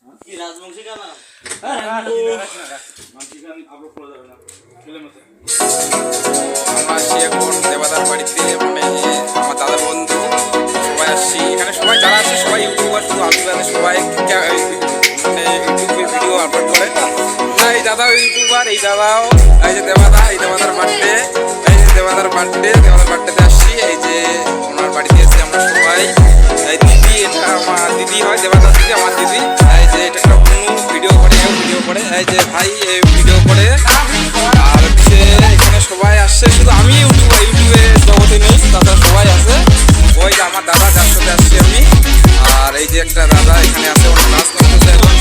কি রাজবংশী গানা? আমরা আসছি এখন দেবাদার বাড়িতে, মানে আমার দাদার বন্ধু সবাই আসছি এখানে। সবাই যারা আছে সবাই ইউটিউবার, শুধু আমি বাদে সবাই মানে ইউটিউবে ভিডিও আপলোড করে। এই দাদাও ইউটিউবার, এই দাদাও, এই যে দেবাদা, এই দেবাদার বার্থডে, এই যে দেবাদার বার্থডেতে আসছি। এই যে ওনার বাড়িতে এসে আমরা সবাই, এই দিদি, এটা আমার দিদি হয়, দেবাদার দিদি আমার দিদি। এই যে এটা একটা ভিডিও করে, এই যে ভাই ভিডিও করে। আর হচ্ছে এখানে সবাই আসছে, শুধু আমি ইউটিউবে জগতে নেই, তাছাড়া সবাই আছে। ওই যে আমার দাদা, যার সাথে আসছি আমি। আর এই যে একটা দাদা এখানে আছে, ওনার নাচ করতেছে এখন।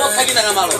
আর থাকি না মারো